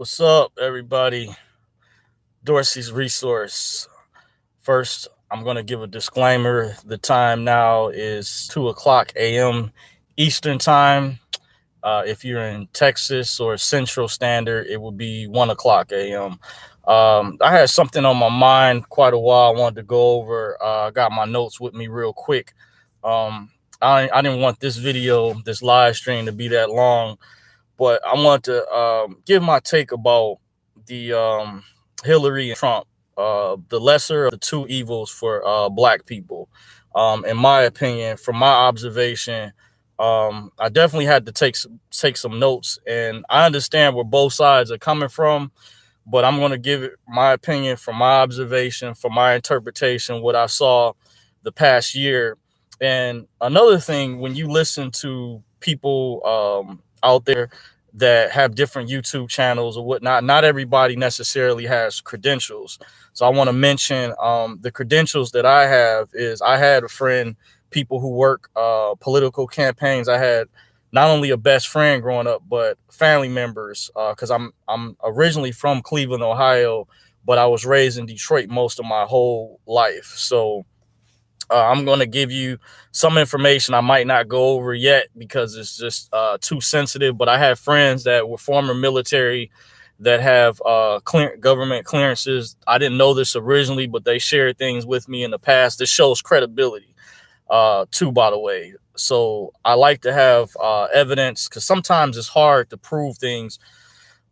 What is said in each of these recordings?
What's up, everybody? Dorsey's Resource. First, I'm going to give a disclaimer. The time now is 2 o'clock a.m. Eastern Time. If you're in Texas or Central Standard, it will be 1 o'clock a.m. I had something on my mind quite a while I wanted to go over. I got my notes with me real quick. I didn't want this video, this live stream, to be that long, but I want to give my take about the Hillary and Trump, the lesser of the two evils for Black people. In my opinion, from my observation, I definitely had to take some notes, and I understand where both sides are coming from, but I'm going to give it my opinion from my observation, from my interpretation, what I saw the past year. And another thing, when you listen to people out there that have different YouTube channels or whatnot, not everybody necessarily has credentials. So I want to mention the credentials that I have is I had a friend, people who work political campaigns. I had not only a best friend growing up, but family members, because I'm originally from Cleveland, Ohio, but I was raised in Detroit most of my whole life. So I'm going to give you some information I might not go over yet because it's just too sensitive. But I have friends that were former military that have government clearances. I didn't know this originally, but they shared things with me in the past. This shows credibility too, by the way. So I like to have evidence because sometimes it's hard to prove things.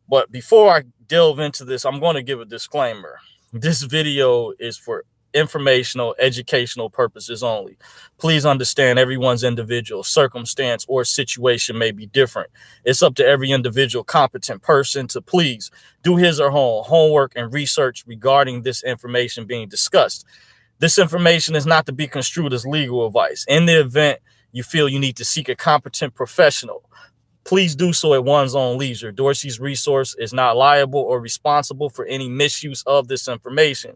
But before I delve into this, I'm going to give a disclaimer. This video is for informational, educational purposes only. Please understand everyone's individual circumstance or situation may be different. It's up to every individual competent person to please do his or her homework and research regarding this information being discussed. This information is not to be construed as legal advice. In the event you feel you need to seek a competent professional, please do so at one's own leisure. Dorsey's Resource is not liable or responsible for any misuse of this information.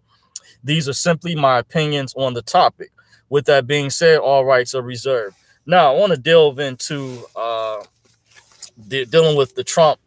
These are simply my opinions on the topic. With that being said, all rights are reserved. Now, I want to delve into dealing with the Trump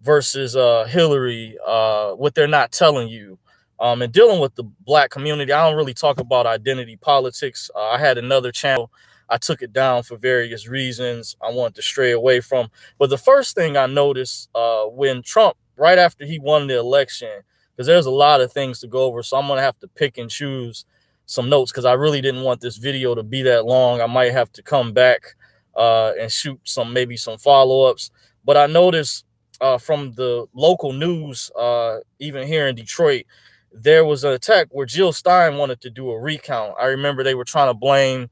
versus Hillary, what they're not telling you. And dealing with the Black community, I don't really talk about identity politics. I had another channel. I took it down for various reasons I wanted to stray away from. But the first thing I noticed when Trump, right after he won the election, because there's a lot of things to go over, so I'm going to have to pick and choose some notes because I really didn't want this video to be that long. I might have to come back and shoot maybe some follow-ups. But I noticed from the local news, even here in Detroit, there was an attack where Jill Stein wanted to do a recount. I remember they were trying to blame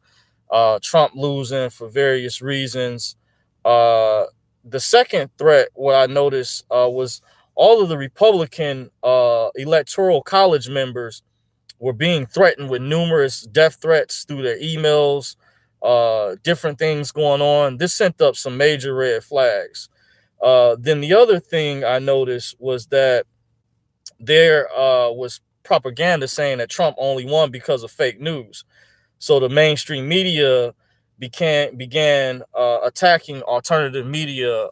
Trump losing for various reasons. The second threat, what I noticed was all of the Republican electoral college members were being threatened with numerous death threats through their emails, different things going on. This sent up some major red flags. Then the other thing I noticed was that there was propaganda saying that Trump only won because of fake news. So the mainstream media began attacking alternative media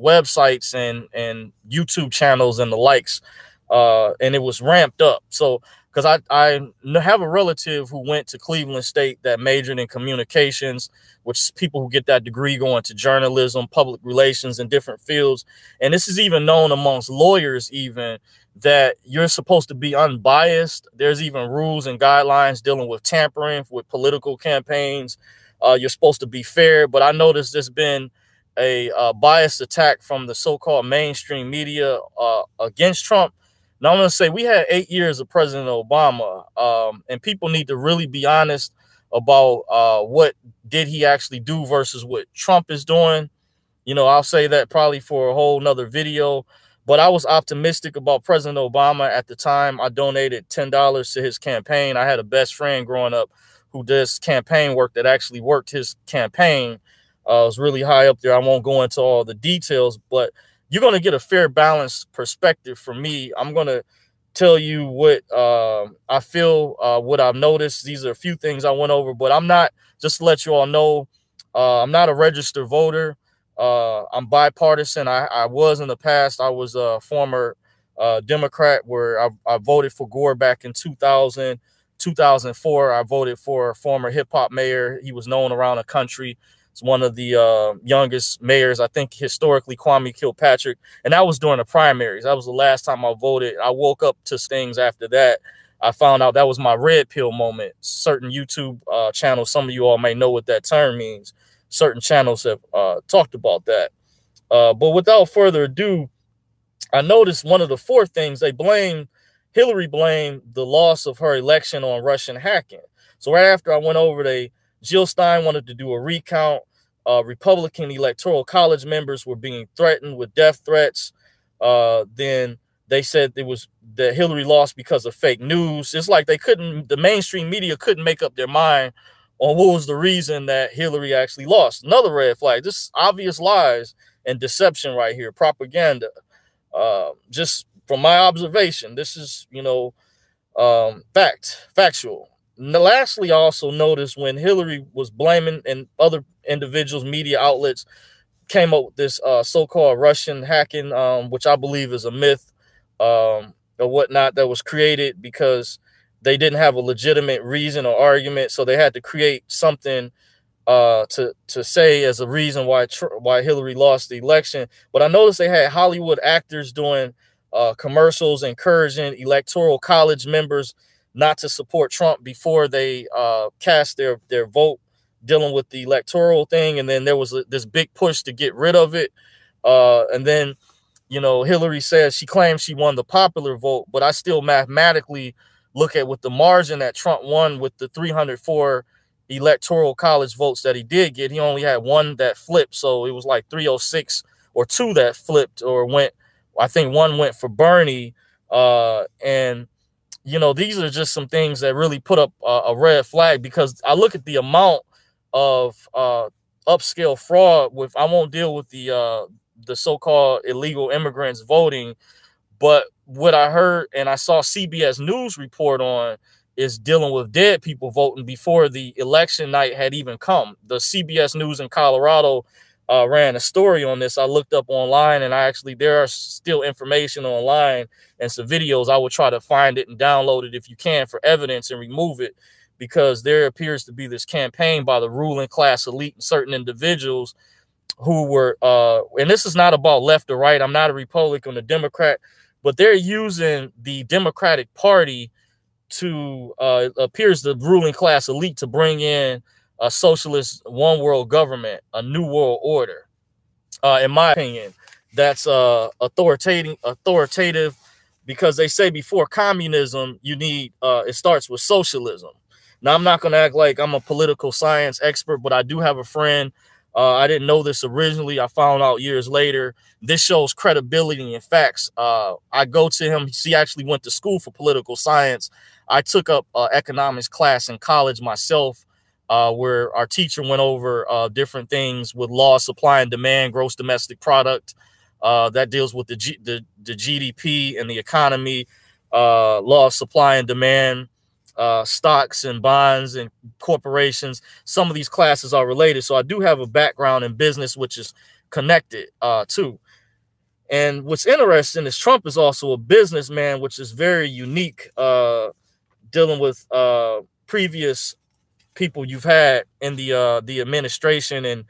websites and YouTube channels and the likes, and it was ramped up. So because I have a relative who went to Cleveland State that majored in communications, which people who get that degree go into journalism, public relations, and different fields. And this is even known amongst lawyers even that you're supposed to be unbiased. There's even rules and guidelines dealing with tampering with political campaigns. You're supposed to be fair. But I noticed there's been a biased attack from the so-called mainstream media against Trump. Now, I'm going to say we had 8 years of President Obama, and people need to really be honest about what did he actually do versus what Trump is doing. You know, I'll say that probably for a whole nother video, but I was optimistic about President Obama at the time. I donated $10 to his campaign. I had a best friend growing up who does campaign work that actually worked his campaign. It was really high up there. I won't go into all the details, but you're going to get a fair, balanced perspective from me. I'm going to tell you what I feel, what I've noticed. These are a few things I went over, but I'm not, just to let you all know, I'm not a registered voter. I'm bipartisan. I was in the past. I was a former Democrat where I voted for Gore back in 2000, 2004. I voted for a former hip hop mayor. He was known around the country. It's one of the youngest mayors, I think, historically, Kwame Kilpatrick. And that was during the primaries. That was the last time I voted. I woke up to things after that. I found out that was my red pill moment. Certain YouTube channels, some of you all may know what that term means. Certain channels have talked about that. But without further ado, I noticed one of the four things Hillary blamed the loss of her election on Russian hacking. So right after I went over, Jill Stein wanted to do a recount. Republican Electoral College members were being threatened with death threats. Then they said it was that Hillary lost because of fake news. It's like the mainstream media couldn't make up their mind on what was the reason that Hillary actually lost. Another red flag. This obvious lies and deception right here, propaganda. Just from my observation, this is, factual. And lastly, I also noticed when Hillary was blaming and other individuals, media outlets came up with this so-called Russian hacking, which I believe is a myth or whatnot that was created because they didn't have a legitimate reason or argument. So they had to create something to say as a reason why Hillary lost the election. But I noticed they had Hollywood actors doing commercials encouraging Electoral College members not to support Trump before they cast their vote, dealing with the electoral thing. And then there was this big push to get rid of it. And then, Hillary says she claims she won the popular vote, but I still mathematically look at with the margin that Trump won with the 304 Electoral College votes that he did get. He only had one that flipped. So it was like 306 or two that flipped or went. I think one went for Bernie. And these are just some things that really put up a red flag, because I look at the amount of upscale fraud with, I won't deal with the so-called illegal immigrants voting, but what I heard and I saw CBS News report on is dealing with dead people voting before the election night had even come. The CBS News in Colorado ran a story on this. I looked up online, and there are still information online and some videos. I will try to find it and download it if you can for evidence and remove it, because there appears to be this campaign by the ruling class elite and certain individuals who were, and this is not about left or right. I'm not a Republican or Democrat, but they're using the Democratic Party to, appears the ruling class elite to bring in a socialist one world government, a new world order. In my opinion, that's authoritative, because they say before communism, you need, it starts with socialism. Now, I'm not going to act like I'm a political science expert, but I do have a friend. I didn't know this originally. I found out years later. This shows credibility and facts. I go to him. He actually went to school for political science. I took up economics class in college myself, where our teacher went over different things with law, supply and demand, gross domestic product, that deals with the GDP and the economy, law of supply and demand, stocks and bonds and corporations. Some of these classes are related. So I do have a background in business, which is connected too. And what's interesting is Trump is also a businessman, which is very unique, dealing with previous people you've had in the administration and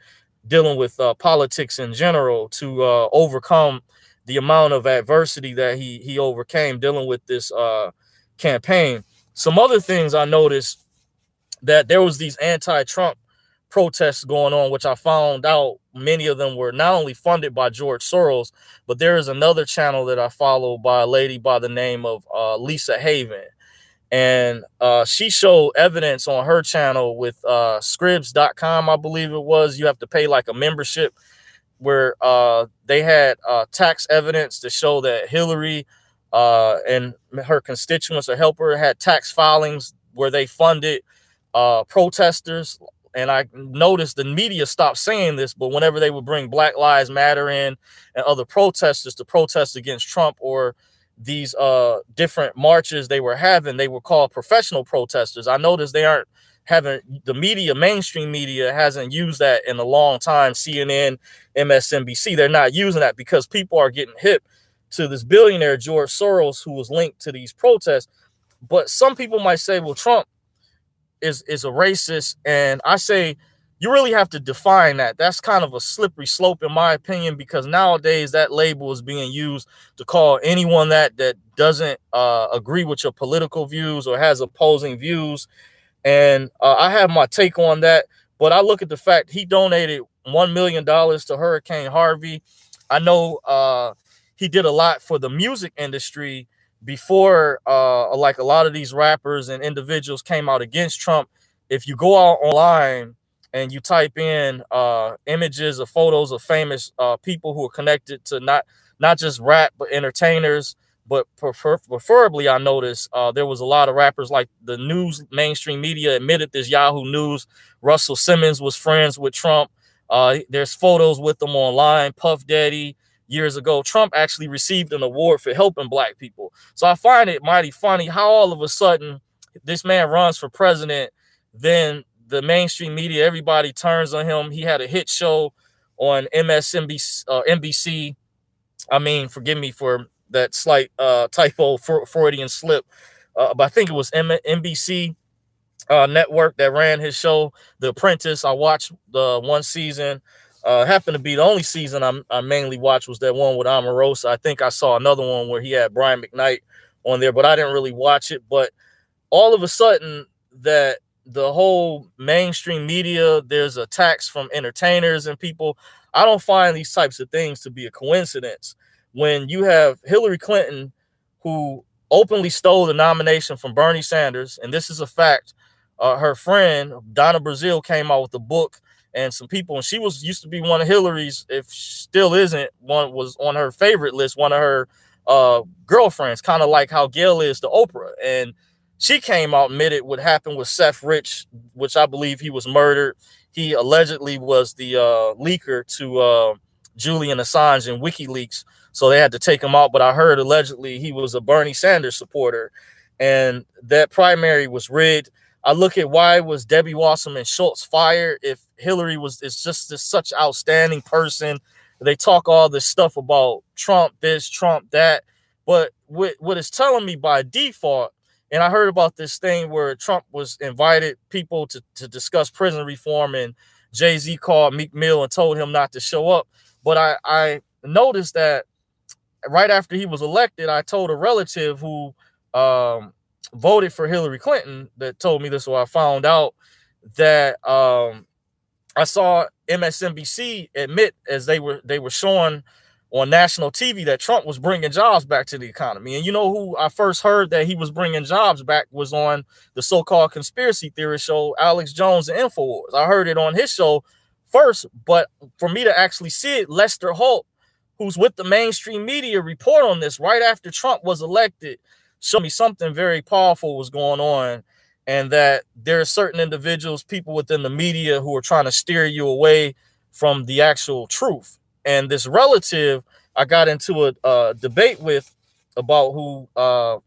dealing with politics in general to overcome the amount of adversity that he overcame dealing with this campaign. Some other things I noticed, that there was these anti-Trump protests going on, which I found out many of them were not only funded by George Soros, but there is another channel that I follow by a lady by the name of Lisa Haven. And she showed evidence on her channel with Scribs.com, I believe it was. You have to pay like a membership, where they had tax evidence to show that Hillary and her constituents or helper had tax filings where they funded protesters. And I noticed the media stopped saying this, but whenever they would bring Black Lives Matter in and other protesters to protest against Trump, or these different marches they were having, they were called professional protesters. I noticed they aren't haven't, the media, mainstream media hasn't used that in a long time. CNN, MSNBC, they're not using that because people are getting hip to this billionaire, George Soros, who was linked to these protests. But some people might say, well, Trump is a racist. And I say, you really have to define that. That's kind of a slippery slope, in my opinion, because nowadays that label is being used to call anyone that doesn't agree with your political views or has opposing views. And I have my take on that. But I look at the fact he donated $1 million to Hurricane Harvey. I know he did a lot for the music industry before like a lot of these rappers and individuals came out against Trump. If you go out online and you type in images or photos of famous people who are connected to not just rap, but entertainers, but preferably, I noticed there was a lot of rappers, like the news, mainstream media admitted this, Yahoo News. Russell Simmons was friends with Trump. There's photos with them online. Puff Daddy, years ago, Trump actually received an award for helping black people. So I find it mighty funny how all of a sudden this man runs for president, then the mainstream media, everybody turns on him. He had a hit show on MSNBC, NBC. I mean, forgive me for that slight typo, Freudian slip. But I think it was NBC network that ran his show, The Apprentice. I watched the one season. Happened to be the only season I mainly watched was that one with Omarosa. I think I saw another one where he had Brian McKnight on there, but I didn't really watch it. But all of a sudden, that the whole mainstream media, there's attacks from entertainers and people. I don't find these types of things to be a coincidence. When you have Hillary Clinton, who openly stole the nomination from Bernie Sanders, and this is a fact, her friend, Donna Brazile, came out with a book and some people, and she used to be one of Hillary's, if still isn't, one was on her favorite list, one of her girlfriends, kind of like how Gayle is to Oprah. And she came out, admitted what happened with Seth Rich, which I believe he was murdered. He allegedly was the leaker to Julian Assange and WikiLeaks, so they had to take him out. But I heard allegedly he was a Bernie Sanders supporter, and that primary was rigged. I look at why was Debbie Wasserman Schultz fired if Hillary is just this such outstanding person. They talk all this stuff about Trump this, Trump that, but what it's telling me by default, and I heard about this thing where Trump was invited people to discuss prison reform, and Jay-Z called Meek Mill and told him not to show up. But I noticed that right after he was elected, I told a relative who voted for Hillary Clinton that told me this, so I found out that I saw MSNBC admit, as they were showing on national TV, that Trump was bringing jobs back to the economy. And you know who I first heard that he was bringing jobs back was on the so-called conspiracy theory show, Alex Jones and InfoWars. I heard it on his show first, but for me to actually see it, Lester Holt, who's with the mainstream media, report on this right after Trump was elected, showed me something very powerful was going on, and that there are certain individuals, people within the media, who are trying to steer you away from the actual truth. And this relative I got into a debate with about who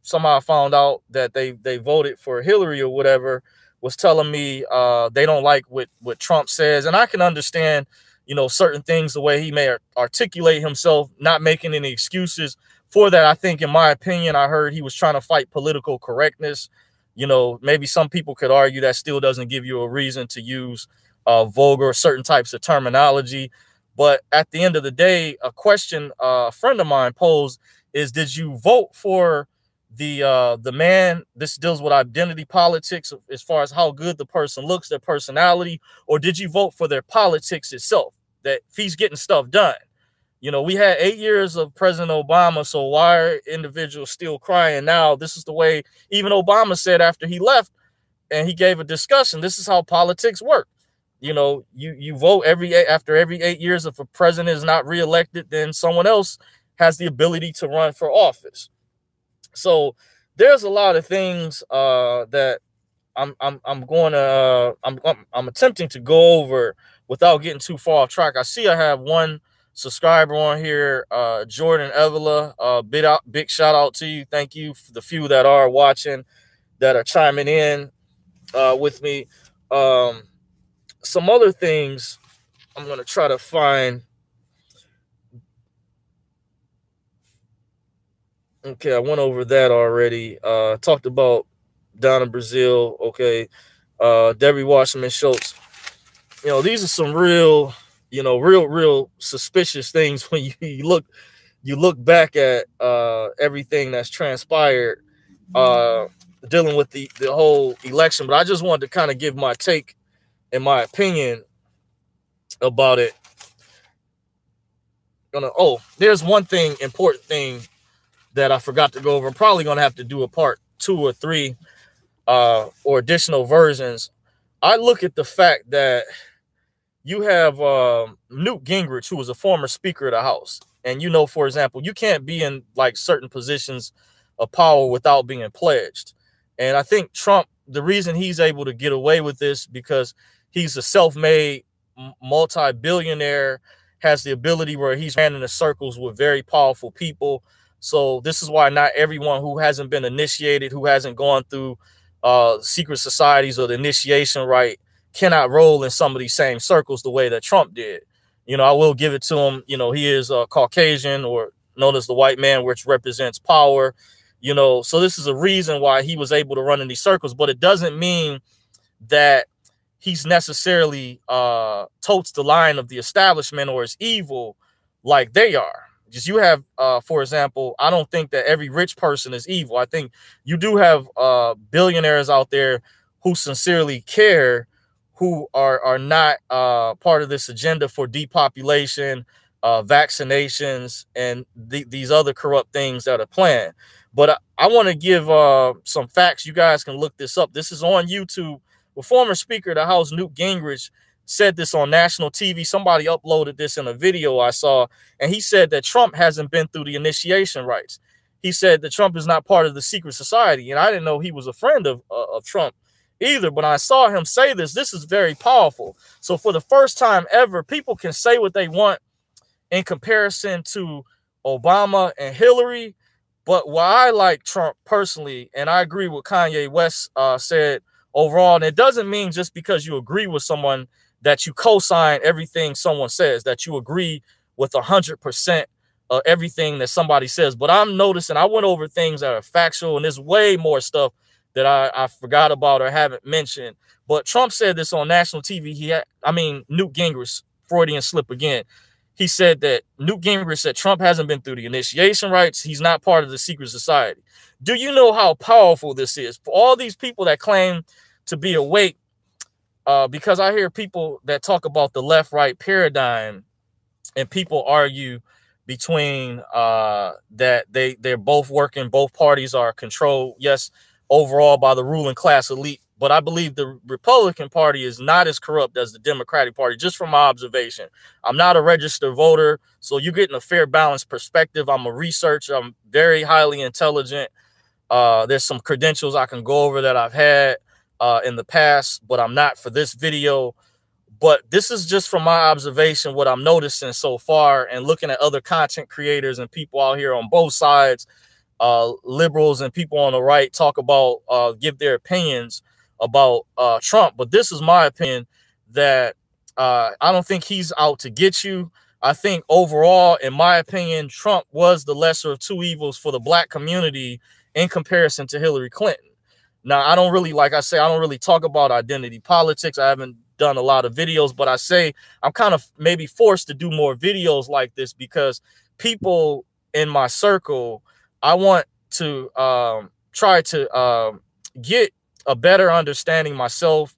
somehow found out that they voted for Hillary or whatever, was telling me they don't like what Trump says. And I can understand, you know, certain things, the way he may articulate himself, not making any excuses for that. I think, in my opinion, I heard he was trying to fight political correctness. You know, maybe some people could argue that still doesn't give you a reason to use vulgar, certain types of terminology. But at the end of the day, a question a friend of mine posed is, did you vote for the man? This deals with identity politics as far as how good the person looks, their personality, or did you vote for their politics itself, that if he's getting stuff done? You know, we had 8 years of President Obama, so why are individuals still crying now? This is the way even Obama said after he left, and he gave a discussion, this is how politics work. You know, you vote after every 8 years. If a president is not reelected, then someone else has the ability to run for office. So there's a lot of things that I'm attempting to go over without getting too far off track. I see I have one subscriber on here, Jordan Evela. Big shout out to you. Thank you for the few that are watching, that are chiming in with me. Some other things I'm going to try to find. Okay, I went over that already. Talked about down in Brazil. Okay. Debbie Wasserman Schultz. These are some real, real suspicious things when you look back at everything that's transpired dealing with the whole election. But I just wanted to kind of give my take and my opinion about it. There's one important thing that I forgot to go over. I'm probably going to have to do a part 2 or 3 or additional versions. I look at the fact that you have Newt Gingrich, who was a former Speaker of the House. And, for example, you can't be in like certain positions of power without being pledged. And I think Trump, the reason he's able to get away with this because he's a self-made multi-billionaire, has the ability where he's ran into circles with very powerful people. So this is why not everyone who hasn't been initiated, who hasn't gone through secret societies or the initiation rite, cannot roll in some of these same circles the way that Trump did. I will give it to him. He is Caucasian, or known as the white man, which represents power. So this is a reason why he was able to run in these circles, but it doesn't mean that he's necessarily totes the line of the establishment or is evil like they are. Just you have, for example, I don't think that every rich person is evil. I think you do have billionaires out there who sincerely care, who are not part of this agenda for depopulation, vaccinations, and these other corrupt things that are planned. But I want to give some facts. You guys can look this up. This is on YouTube. The former Speaker of the House, Newt Gingrich, said this on national TV. Somebody uploaded this in a video I saw, and he said that Trump hasn't been through the initiation rites. He said that Trump is not part of the secret society, and I didn't know he was a friend of Trump either, but I saw him say this. This is very powerful. So for the first time ever, people can say what they want in comparison to Obama and Hillary. But why I like Trump personally, and I agree with Kanye West said overall, and it doesn't mean just because you agree with someone that you co-sign everything someone says, that you agree with 100% of everything that somebody says. But I'm noticing, I went over things that are factual, and there's way more stuff that I forgot about or haven't mentioned. But Trump said this on national TV. Newt Gingrich, Freudian slip again. He said that Newt Gingrich said Trump hasn't been through the initiation rites. He's not part of the secret society. Do you know how powerful this is for all these people that claim to be awake? Because I hear people that talk about the left-right paradigm, and people argue between that they're both working, both parties are controlled, yes, overall by the ruling class elite. But I believe the Republican Party is not as corrupt as the Democratic Party, just from my observation. I'm not a registered voter, so you're getting a fair, balanced perspective. I'm a researcher. I'm very highly intelligent. There's some credentials I can go over that I've had in the past, but I'm not for this video. But this is just from my observation, what I'm noticing so far, and looking at other content creators and people out here on both sides, liberals and people on the right, talk about, give their opinions about Trump. But this is my opinion, that I don't think he's out to get you. I think overall, in my opinion, Trump was the lesser of two evils for the black community in comparison to Hillary Clinton. Now, I don't really, like I say, I don't really talk about identity politics. I haven't done a lot of videos, but I say I'm kind of maybe forced to do more videos like this because people in my circle, I want to try to get a better understanding myself,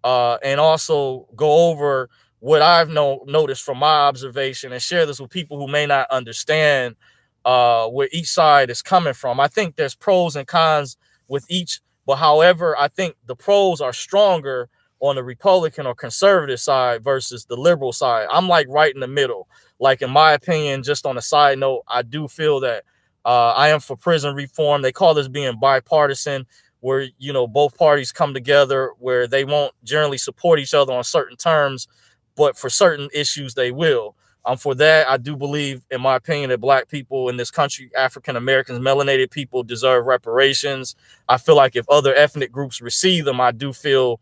and also go over what I've noticed from my observation and share this with people who may not understand where each side is coming from. I think there's pros and cons with each, but however, I think the pros are stronger on the Republican or conservative side versus the liberal side. I'm like right in the middle. Like, in my opinion, just on a side note, I do feel that I am for prison reform. They call this being bipartisan, where, you know, both parties come together, where they won't generally support each other on certain terms, but for certain issues they will. For that, I do believe, in my opinion, that black people in this country, African Americans, melanated people, deserve reparations. I feel like if other ethnic groups receive them, I do feel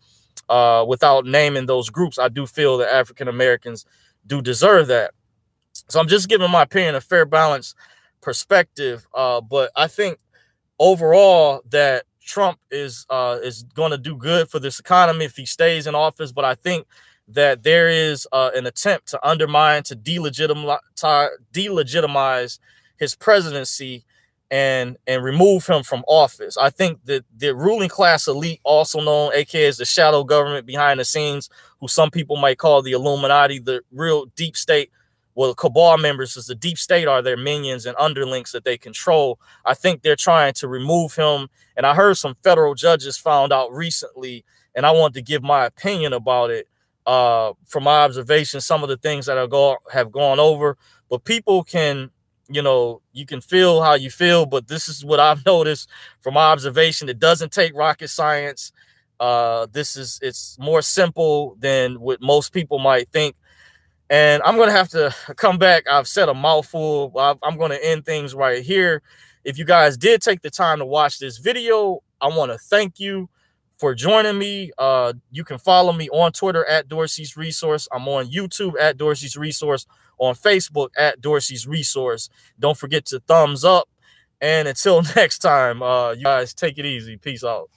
without naming those groups, I do feel that African Americans do deserve that. So I'm just giving my opinion, a fair, balanced perspective. But I think overall that Trump is going to do good for this economy if he stays in office. But I think that there is an attempt to undermine, to delegitimize his presidency and remove him from office. I think that the ruling class elite, also known aka as the shadow government behind the scenes, who some people might call the Illuminati, the real deep state, well, cabal members, as the deep state are their minions and underlings that they control. I think they're trying to remove him. And I heard some federal judges found out recently, and I want to give my opinion about it. From my observation, some of the things that have gone over, but people can, you know, you can feel how you feel, but this is what I've noticed from my observation. It doesn't take rocket science. It's more simple than what most people might think. And I'm going to have to come back. I've said a mouthful. I'm going to end things right here. If you guys did take the time to watch this video, I want to thank you for joining me. You can follow me on Twitter at Dorsey's Resource. I'm on YouTube at Dorsey's Resource, on Facebook at Dorsey's Resource. Don't forget to thumbs up. And until next time, you guys take it easy. Peace out.